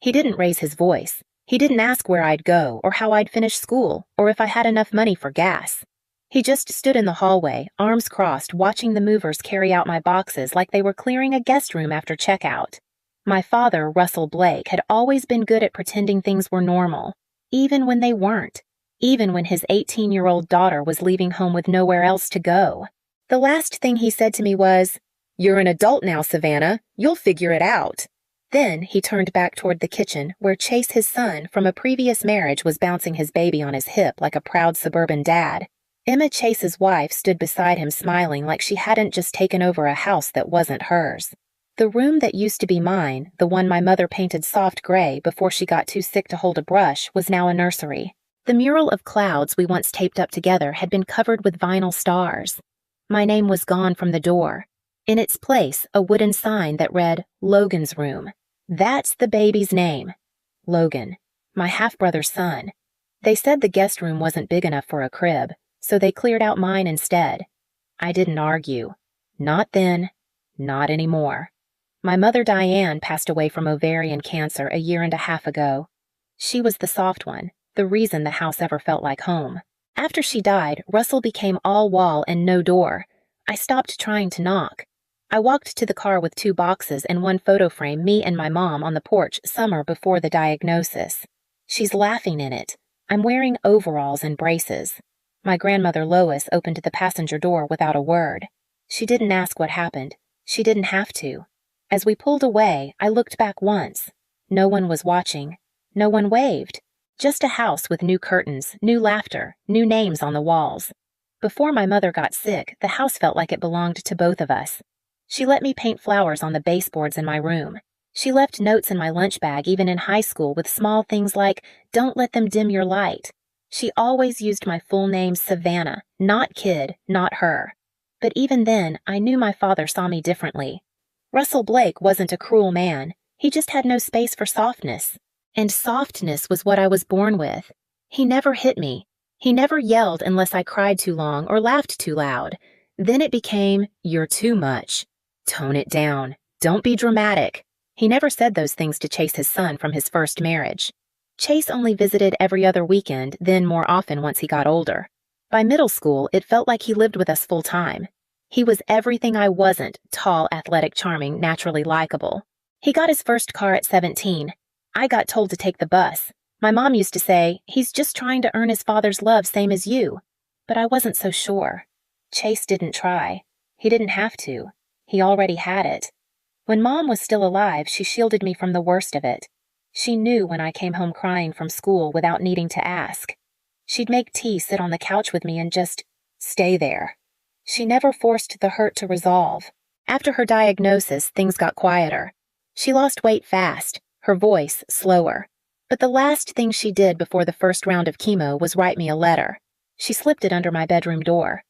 He didn't raise his voice. He didn't ask where I'd go or how I'd finish school or if I had enough money for gas. He just stood in the hallway, arms crossed, watching the movers carry out my boxes like they were clearing a guest room after checkout. My father, Russell Blake, had always been good at pretending things were normal, even when they weren't, even when his 18-year-old daughter was leaving home with nowhere else to go. The last thing he said to me was, "You're an adult now, Savannah. You'll figure it out." Then he turned back toward the kitchen, where Chase, his son, from a previous marriage, was bouncing his baby on his hip like a proud suburban dad. Emma, Chase's wife, stood beside him smiling like she hadn't just taken over a house that wasn't hers. The room that used to be mine, the one my mother painted soft gray before she got too sick to hold a brush, was now a nursery. The mural of clouds we once taped up together had been covered with vinyl stars. My name was gone from the door. In its place, a wooden sign that read, "Logan's Room." That's the baby's name. Logan, my half-brother's son. They said the guest room wasn't big enough for a crib, so they cleared out mine instead. I didn't argue. Not then, not anymore. My mother Diane passed away from ovarian cancer a year and a half ago. She was the soft one, the reason the house ever felt like home. After she died, Russell became all wall and no door. I stopped trying to knock. I walked to the car with 2 boxes and 1 photo frame, me and my mom on the porch summer before the diagnosis. She's laughing in it. I'm wearing overalls and braces. My grandmother Lois opened the passenger door without a word. She didn't ask what happened. She didn't have to. As we pulled away, I looked back once. No one was watching. No one waved. Just a house with new curtains, new laughter, new names on the walls. Before my mother got sick, the house felt like it belonged to both of us. She let me paint flowers on the baseboards in my room. She left notes in my lunch bag even in high school with small things like, "Don't let them dim your light." She always used my full name, Savannah, not kid, not her. But even then, I knew my father saw me differently. Russell Blake wasn't a cruel man. He just had no space for softness. And softness was what I was born with. He never hit me. He never yelled unless I cried too long or laughed too loud. Then it became, "You're too much. Tone it down. Don't be dramatic." He never said those things to Chase, his son, from his first marriage. Chase only visited every other weekend, then more often once he got older. By middle school, it felt like he lived with us full time. He was everything I wasn't: tall, athletic, charming, naturally likable. He got his first car at 17. I got told to take the bus. My mom used to say, "He's just trying to earn his father's love, same as you." But I wasn't so sure. Chase didn't try. He didn't have to. He already had it. When Mom was still alive, she shielded me from the worst of it. She knew when I came home crying from school without needing to ask. She'd make tea, sit on the couch with me, and just stay there. She never forced the hurt to resolve. After her diagnosis, things got quieter. She lost weight fast, her voice slower. But the last thing she did before the first round of chemo was write me a letter. She slipped it under my bedroom door.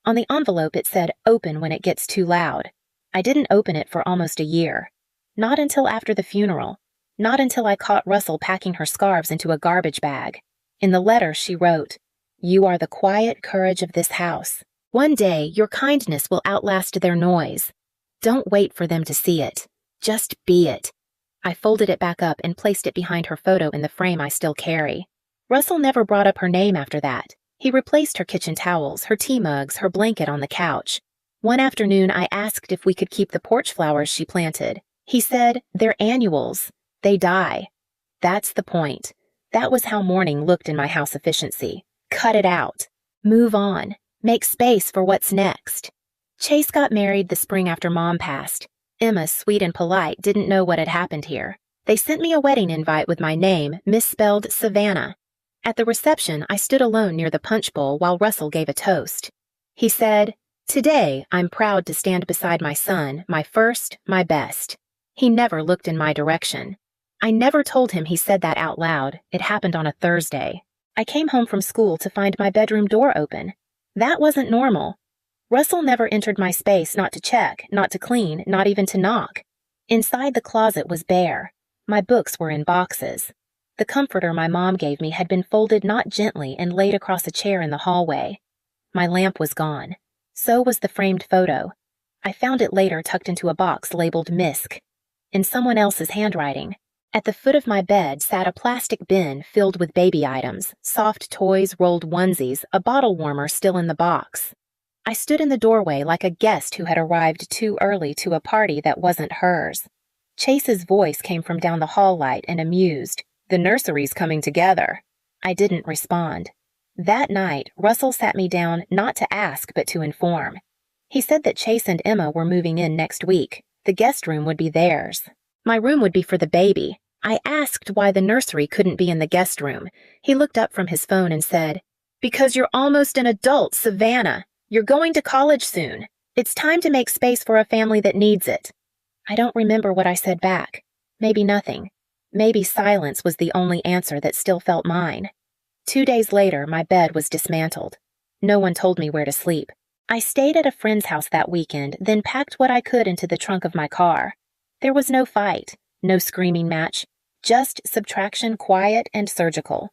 On the envelope it said, "Open when it gets too loud." I didn't open it for almost a year. Not until after the funeral. Not until I caught Russell packing her scarves into a garbage bag. In the letter she wrote, "You are the quiet courage of this house. One day your kindness will outlast their noise. Don't wait for them to see it. Just be it." I folded it back up and placed it behind her photo in the frame I still carry. Russell never brought up her name after that. He replaced her kitchen towels, her tea mugs, her blanket on the couch. One afternoon I asked if we could keep the porch flowers she planted. He said, "They're annuals. They die." That's the point. That was how mourning looked in my house efficiency. Cut it out. Move on. Make space for what's next. Chase got married the spring after Mom passed. Emma, sweet and polite, didn't know what had happened here. They sent me a wedding invite with my name, misspelled Savannah. At the reception, I stood alone near the punch bowl while Russell gave a toast. He said, "Today, I'm proud to stand beside my son, my first, my best." He never looked in my direction. I never told him he said that out loud. It happened on a Thursday. I came home from school to find my bedroom door open. That wasn't normal. Russell never entered my space not to check, not to clean, not even to knock. Inside the closet was bare. My books were in boxes. The comforter my mom gave me had been folded not gently and laid across a chair in the hallway. My lamp was gone. So was the framed photo. I found it later tucked into a box labeled Misk. In someone else's handwriting. At the foot of my bed sat a plastic bin filled with baby items, soft toys, rolled onesies, a bottle warmer still in the box. I stood in the doorway like a guest who had arrived too early to a party that wasn't hers. Chase's voice came from down the hall light and amused. "The nursery's coming together." I didn't respond. That night, Russell sat me down not to ask but to inform. He said that Chase and Emma were moving in next week. The guest room would be theirs. My room would be for the baby. I asked why the nursery couldn't be in the guest room. He looked up from his phone and said, "Because you're almost an adult, Savannah. You're going to college soon. It's time to make space for a family that needs it." I don't remember what I said back. Maybe nothing. Maybe silence was the only answer that still felt mine. 2 days later, my bed was dismantled. No one told me where to sleep. I stayed at a friend's house that weekend, then packed what I could into the trunk of my car. There was no fight, no screaming match, just subtraction, quiet and surgical.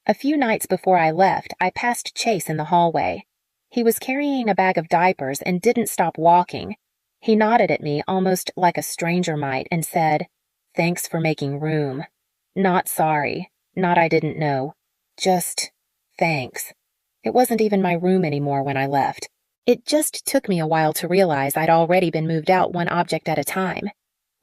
A few nights before I left, I passed Chase in the hallway. He was carrying a bag of diapers and didn't stop walking. He nodded at me almost like a stranger might and said, "Thanks for making room." Not sorry, not I didn't know. Just thanks. It wasn't even my room anymore when I left. It just took me a while to realize I'd already been moved out one object at a time.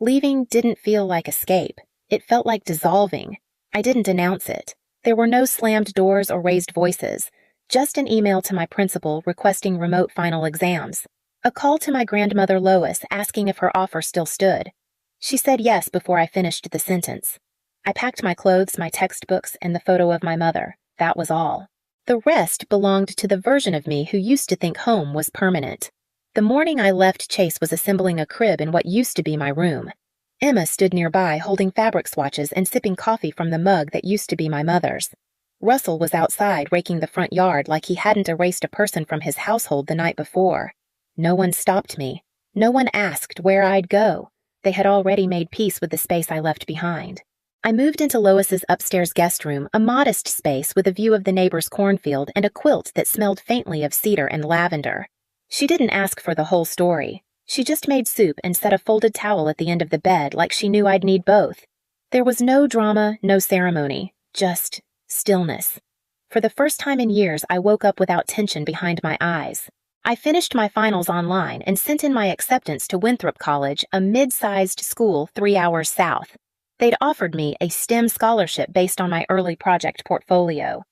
Leaving didn't feel like escape. It felt like dissolving. I didn't announce it. There were no slammed doors or raised voices. Just an email to my principal requesting remote final exams. A call to my grandmother Lois asking if her offer still stood. She said yes before I finished the sentence. I packed my clothes, my textbooks, and the photo of my mother. That was all. The rest belonged to the version of me who used to think home was permanent. The morning I left, Chase was assembling a crib in what used to be my room. Emma stood nearby holding fabric swatches and sipping coffee from the mug that used to be my mother's. Russell was outside raking the front yard like he hadn't erased a person from his household the night before. No one stopped me. No one asked where I'd go. They had already made peace with the space I left behind. I moved into Lois's upstairs guest room, a modest space with a view of the neighbor's cornfield and a quilt that smelled faintly of cedar and lavender. She didn't ask for the whole story. She just made soup and set a folded towel at the end of the bed like she knew I'd need both. There was no drama, no ceremony, just stillness. For the first time in years, I woke up without tension behind my eyes. I finished my finals online and sent in my acceptance to Winthrop College, a mid-sized school 3 hours south. They'd offered me a STEM scholarship based on my early project portfolio.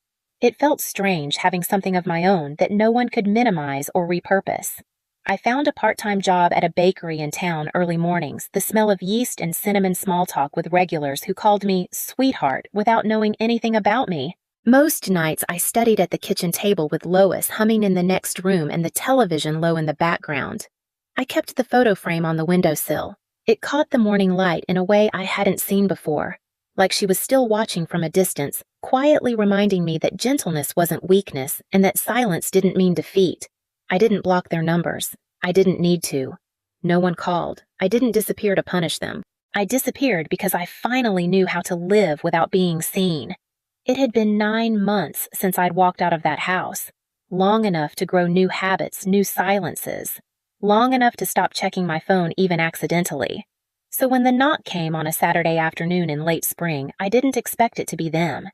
It felt strange having something of my own that no one could minimize or repurpose. I found a part-time job at a bakery in town early mornings, the smell of yeast and cinnamon small talk with regulars who called me sweetheart without knowing anything about me. Most nights I studied at the kitchen table with Lois humming in the next room and the television low in the background. I kept the photo frame on the windowsill. It caught the morning light in a way I hadn't seen before, like she was still watching from a distance, quietly reminding me that gentleness wasn't weakness and that silence didn't mean defeat. I didn't block their numbers. I didn't need to. No one called. I didn't disappear to punish them. I disappeared because I finally knew how to live without being seen. It had been 9 months since I'd walked out of that house. Long enough to grow new habits, new silences. Long enough to stop checking my phone even accidentally. So when the knock came on a Saturday afternoon in late spring, I didn't expect it to be them.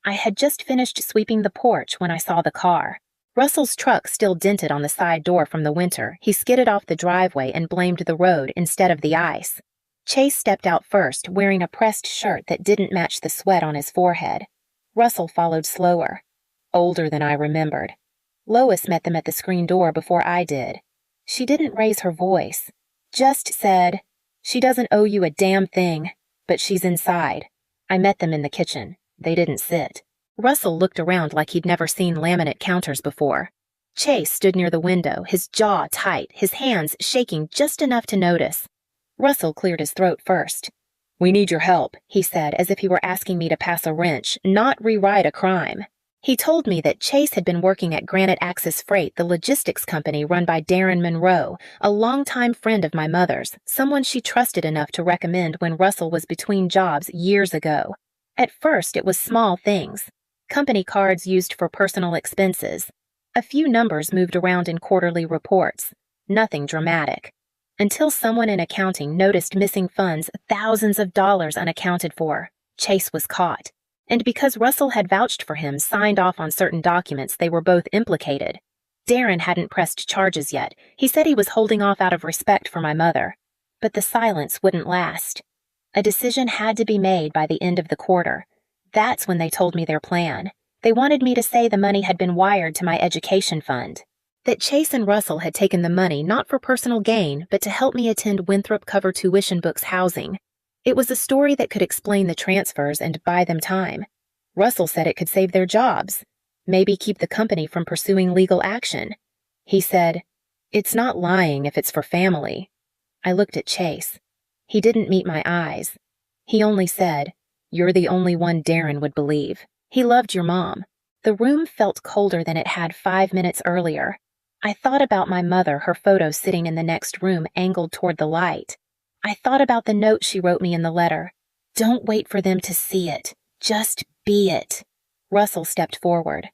I had just finished sweeping the porch when I saw the car. Russell's truck still dented on the side door from the winter. He skidded off the driveway and blamed the road instead of the ice. Chase stepped out first, wearing a pressed shirt that didn't match the sweat on his forehead. Russell followed slower, older than I remembered. Lois met them at the screen door before I did. She didn't raise her voice, just said, "She doesn't owe you a damn thing, but she's inside." I met them in the kitchen. They didn't sit. Russell looked around like he'd never seen laminate counters before. Chase stood near the window, his jaw tight, his hands shaking just enough to notice. Russell cleared his throat first. "We need your help," he said, as if he were asking me to pass a wrench, not rewrite a crime. He told me that Chase had been working at Granite Axis Freight, the logistics company run by Darren Monroe, a longtime friend of my mother's, someone she trusted enough to recommend when Russell was between jobs years ago. At first, it was small things. Company cards used for personal expenses. A few numbers moved around in quarterly reports. Nothing dramatic. Until someone in accounting noticed missing funds, thousands of dollars unaccounted for. Chase was caught. And because Russell had vouched for him, signed off on certain documents, they were both implicated. Darren hadn't pressed charges yet. He said he was holding off out of respect for my mother. But the silence wouldn't last. A decision had to be made by the end of the quarter. That's when they told me their plan. They wanted me to say the money had been wired to my education fund. That Chase and Russell had taken the money not for personal gain, but to help me attend Winthrop Cover Tuition Books housing. It was a story that could explain the transfers and buy them time. Russell said it could save their jobs, maybe keep the company from pursuing legal action. He said, "It's not lying if it's for family." I looked at Chase. He didn't meet my eyes. He only said, "You're the only one Darren would believe. He loved your mom." The room felt colder than it had 5 minutes earlier. I thought about my mother, her photo sitting in the next room, angled toward the light. I thought about the note she wrote me in the letter. "Don't wait for them to see it. Just be it." Russell stepped forward.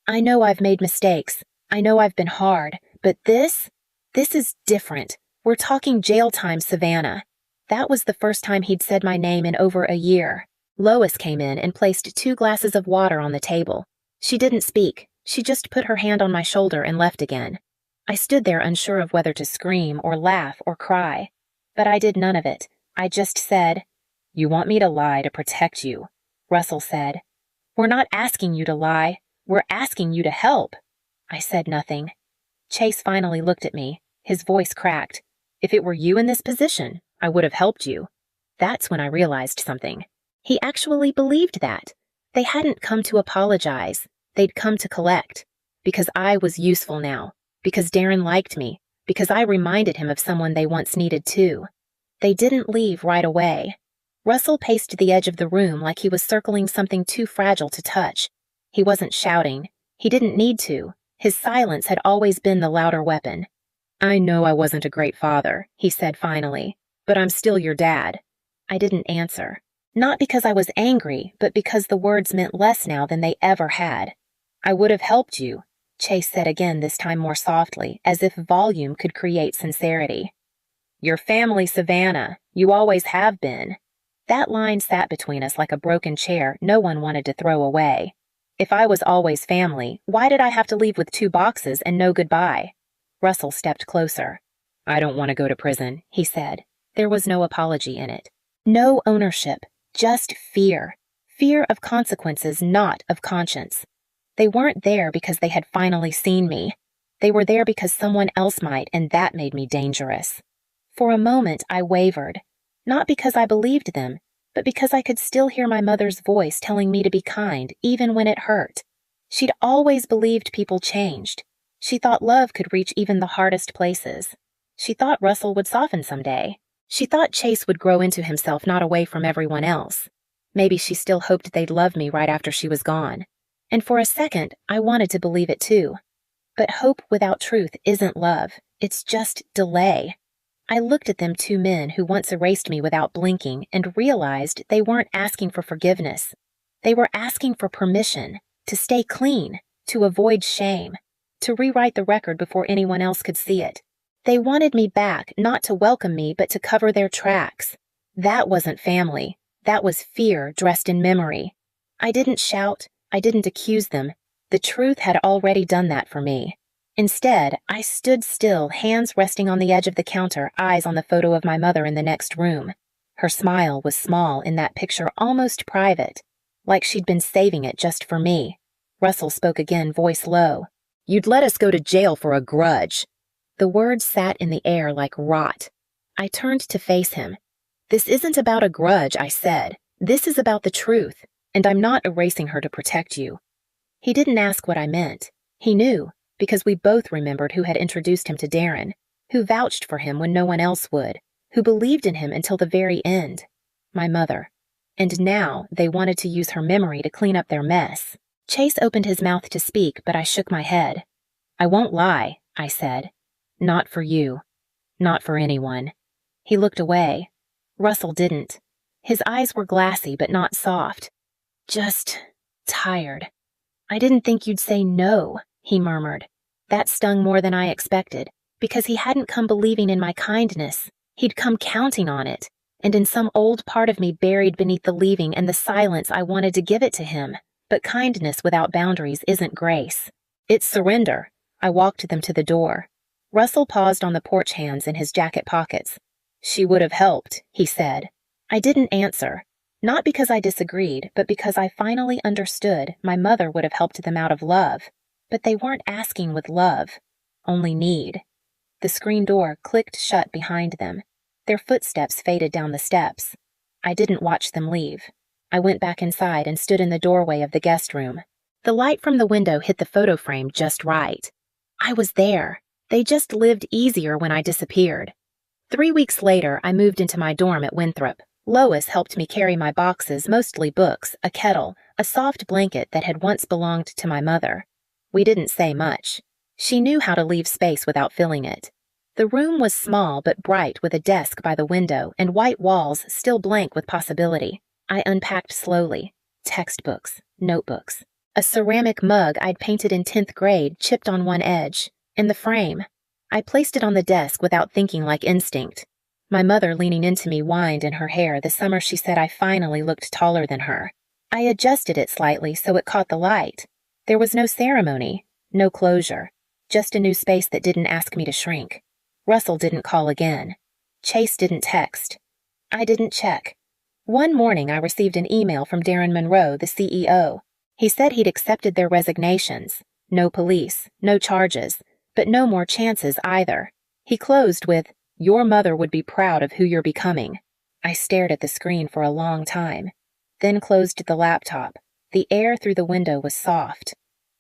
"I know I've made mistakes. I know I've been hard. But this is different. We're talking jail time, Savannah." That was the first time he'd said my name in over a year. Lois came in and placed 2 glasses of water on the table. She didn't speak. She just put her hand on my shoulder and left again. I stood there unsure of whether to scream or laugh or cry. But I did none of it. I just said, "You want me to lie to protect you," Russell said. "We're not asking you to lie. We're asking you to help." I said nothing. Chase finally looked at me. His voice cracked. "If it were you in this position, I would have helped you." That's when I realized something. He actually believed that. They hadn't come to apologize. They'd come to collect. Because I was useful now. Because Darren liked me. Because I reminded him of someone they once needed too. They didn't leave right away. Russell paced the edge of the room like he was circling something too fragile to touch. He wasn't shouting. He didn't need to. His silence had always been the louder weapon. "I know I wasn't a great father," he said finally, "but I'm still your dad." I didn't answer. Not because I was angry, but because the words meant less now than they ever had. "I would have helped you," Chase said again, this time more softly, as if volume could create sincerity. "Your family, Savannah. You always have been." That line sat between us like a broken chair no one wanted to throw away. If I was always family, why did I have to leave with 2 boxes and no goodbye? Russell stepped closer. "I don't want to go to prison," he said. There was no apology in it. No ownership, just fear. Fear of consequences, not of conscience. They weren't there because they had finally seen me. They were there because someone else might, and that made me dangerous. For a moment, I wavered. Not because I believed them, but because I could still hear my mother's voice telling me to be kind, even when it hurt. She'd always believed people changed. She thought love could reach even the hardest places. She thought Russell would soften someday. She thought Chase would grow into himself, not away from everyone else. Maybe she still hoped they'd love me right after she was gone. And for a second, I wanted to believe it too. But hope without truth isn't love. It's just delay. I looked at them 2 men who once erased me without blinking and realized they weren't asking for forgiveness. They were asking for permission to stay clean, to avoid shame, to rewrite the record before anyone else could see it. They wanted me back, not to welcome me, but to cover their tracks. That wasn't family. That was fear dressed in memory. I didn't shout. I didn't accuse them. The truth had already done that for me. Instead, I stood still, hands resting on the edge of the counter, eyes on the photo of my mother in the next room. Her smile was small in that picture, almost private, like she'd been saving it just for me. Russell spoke again, voice low. "You'd let us go to jail for a grudge." The words sat in the air like rot. I turned to face him. "This isn't about a grudge," I said. "This is about the truth, and I'm not erasing her to protect you." He didn't ask what I meant. He knew, because we both remembered who had introduced him to Darren, who vouched for him when no one else would, who believed in him until the very end. My mother. And now they wanted to use her memory to clean up their mess. Chase opened his mouth to speak, but I shook my head. "I won't lie," I said. "Not for you. Not for anyone." He looked away. Russell didn't. His eyes were glassy but not soft. "Just tired." "I didn't think you'd say no," he murmured. That stung more than I expected, because he hadn't come believing in my kindness. He'd come counting on it, and in some old part of me buried beneath the leaving and the silence I wanted to give it to him. But kindness without boundaries isn't grace. It's surrender. I walked them to the door. Russell paused on the porch, hands in his jacket pockets. "She would have helped," he said. I didn't answer. Not because I disagreed, but because I finally understood my mother would have helped them out of love. But they weren't asking with love, only need. The screen door clicked shut behind them. Their footsteps faded down the steps. I didn't watch them leave. I went back inside and stood in the doorway of the guest room. The light from the window hit the photo frame just right. I was there. They just lived easier when I disappeared. 3 weeks later, I moved into my dorm at Winthrop. Lois helped me carry my boxes, mostly books, a kettle, a soft blanket that had once belonged to my mother. We didn't say much. She knew how to leave space without filling it. The room was small but bright, with a desk by the window and white walls still blank with possibility. I unpacked slowly. Textbooks, notebooks, a ceramic mug I'd painted in 10th grade chipped on one edge, and the frame. I placed it on the desk without thinking, like instinct. My mother, leaning into me, whined in her hair the summer she said I finally looked taller than her. I adjusted it slightly so it caught the light. There was no ceremony, no closure, just a new space that didn't ask me to shrink. Russell didn't call again. Chase didn't text. I didn't check. One morning I received an email from Darren Monroe, the CEO. He said he'd accepted their resignations. No police, no charges, but no more chances either. He closed with, "Your mother would be proud of who you're becoming." I stared at the screen for a long time, then closed the laptop. The air through the window was soft.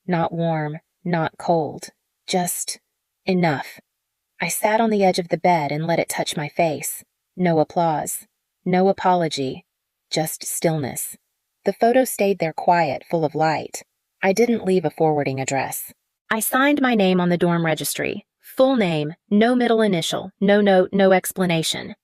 Not warm, not cold, just enough. I sat on the edge of the bed and let it touch my face. No applause, no apology, just stillness. The photo stayed there quiet, full of light. I didn't leave a forwarding address. I signed my name on the dorm registry. Full name, no middle initial, no note, no explanation.